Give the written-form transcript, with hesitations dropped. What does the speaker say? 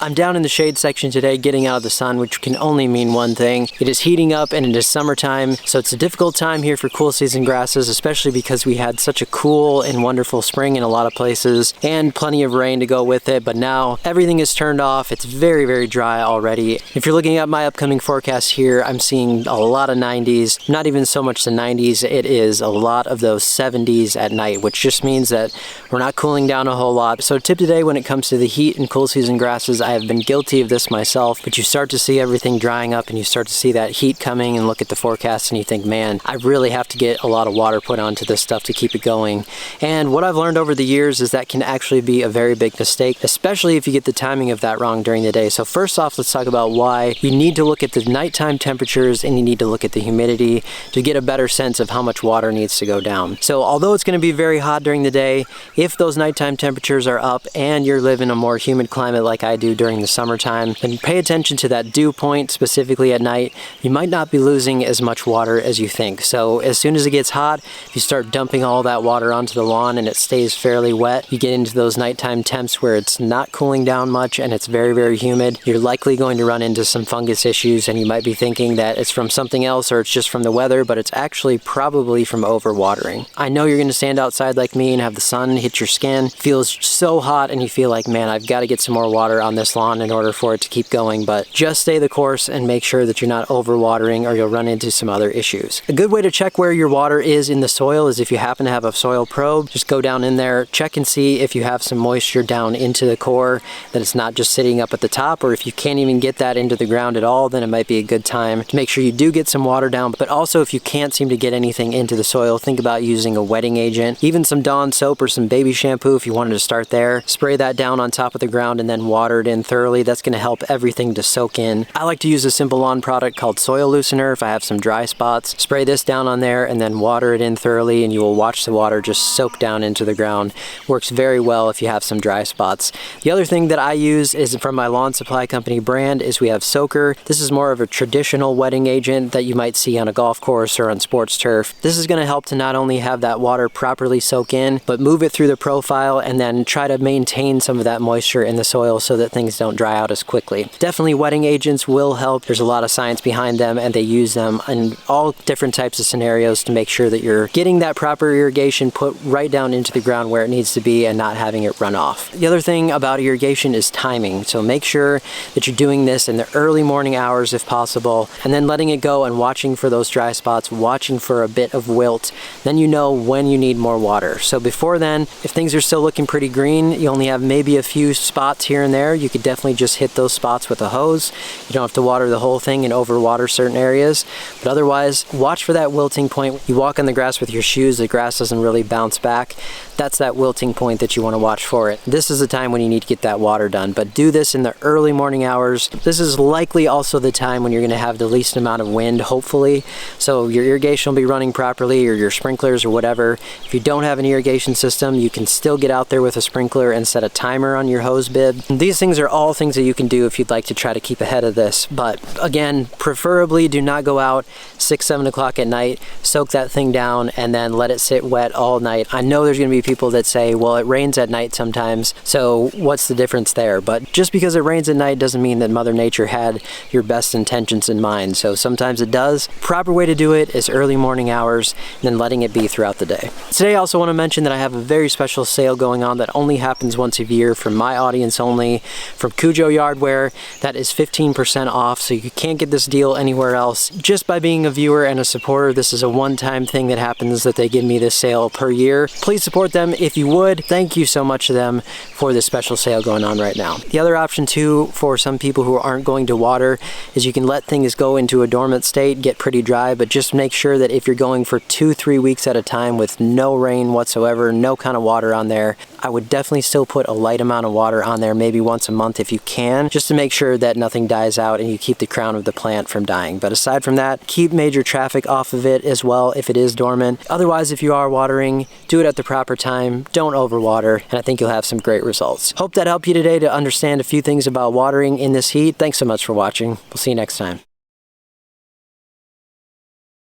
I'm down in the shade section today getting out of the sun, which can only mean one thing. It is heating up and it is summertime, so it's a difficult time here for cool season grasses, especially because we had such a cool and wonderful spring in a lot of places and plenty of rain to go with it. But now everything is turned off. It's very, very dry already. If you're looking at my upcoming forecast here, I'm seeing a lot of 90s, not even so much the 90s. It is a lot of those 70s at night, which just means that we're not cooling down a whole lot. So tip today when it comes to the heat and cool season grasses, I have been guilty of this myself, but you start to see everything drying up and you start to see that heat coming and look at the forecast and you think, man, I really have to get a lot of water put onto this stuff to keep it going. And what I've learned over the years is that can actually be a very big mistake, especially if you get the timing of that wrong during the day. So first off, let's talk about why you need to look at the nighttime temperatures and you need to look at the humidity to get a better sense of how much water needs to go down. So although it's going to be very hot during the day, if those nighttime temperatures are up and you live in a more humid climate like I do during the summertime, then pay attention to that dew point specifically at night. You might not be losing as much water as you think. So as soon as it gets hot, if you start dumping all that water onto the lawn and it stays fairly wet, you get into those nighttime temps where it's not cooling down much and it's very, very humid. You're likely going to run into some fungus issues and you might be thinking that it's from something else or it's just from the weather, but it's actually probably from overwatering. I know you're going to stand outside like me and have the sun hit your skin, feels so hot and you feel like, man, I've got to get some more water on this lawn in order for it to keep going, but just stay the course and make sure that you're not overwatering or you'll run into some other issues. A good way to check where your water is in the soil is if you happen to have a soil probe, just go down in there, check and see if you have some moisture down into the core, that it's not just sitting up at the top, or if you can't even get that into the ground at all, then it might be a good time to make sure you do get some water down. But also if you can't seem to get anything into the soil, think about using a wetting agent, even some Dawn soap or some baby shampoo if you wanted to start there. Spray that down on top of the ground and then water it in thoroughly. That's going to help everything to soak in. I like to use a simple lawn product called soil loosener if I have some dry spots. Spray this down on there and then water it in thoroughly and you will watch the water just soak down into the ground. Works very well if you have some dry spots. The other thing that I use is from my lawn supply company brand is we have Soaker. This is more of a traditional wetting agent that you might see on a golf course or on sports turf. This is going to help to not only have that water properly soak in, but move it through the profile and then try to maintain some of that moisture in the soil so that things don't dry out as quickly. Definitely wetting agents will help. There's a lot of science behind them and they use them in all different types of scenarios to make sure that you're getting that proper irrigation put right down into the ground where it needs to be and not having it run off. The other thing about irrigation is timing. So make sure that you're doing this in the early morning hours if possible, and then letting it go and watching for those dry spots, watching for a bit of wilt. Then you know when you need more water. So before then, if things are still looking pretty green, you only have maybe a few spots here and there, you could definitely just hit those spots with a hose. You don't have to water the whole thing and overwater certain areas, but otherwise watch for that wilting point. You walk on the grass with your shoes, the grass doesn't really bounce back. That's that wilting point that you want to watch for it. This is the time when you need to get that water done, but do this in the early morning hours. This is likely also the time when you're going to have the least amount of wind, hopefully, so your irrigation will be running properly, or your sprinklers or whatever. If you don't have an irrigation system, you can still get out there with a sprinkler and set a timer on your hose bib. These things are all things that you can do if you'd like to try to keep ahead of this, but again, preferably do not go out 6-7 o'clock at night, soak that thing down and then let it sit wet all night. I know there's going to be people that say, well, it rains at night sometimes, so what's the difference there? But just because it rains at night doesn't mean that Mother Nature had your best intentions in mind. So sometimes it does. Proper way to do it is early morning hours and then letting it be throughout the day. Today I also want to mention that I have a very special sale going on that only happens once a year for my audience only, from Cujo Yardware. That is 15% off, so you can't get this deal anywhere else. Just by being a viewer and a supporter, this is a one-time thing that happens that they give me this sale per year. Please support them if you would. Thank you so much to them for this special sale going on right now. The other option too for some people who aren't going to water is you can let things go into a dormant state, get pretty dry, but just make sure that if you're going for 2-3 weeks at a time with no rain whatsoever, no kind of water on there, I would definitely still put a light amount of water on there, maybe once a month if you can, just to make sure that nothing dies out and you keep the crown of the plant from dying. But aside from that, keep major traffic off of it as well if it is dormant. Otherwise, if you are watering, do it at the proper time, don't overwater, and I think you'll have some great results. Hope that helped you today to understand a few things about watering in this heat. Thanks so much for watching. We'll see you next time.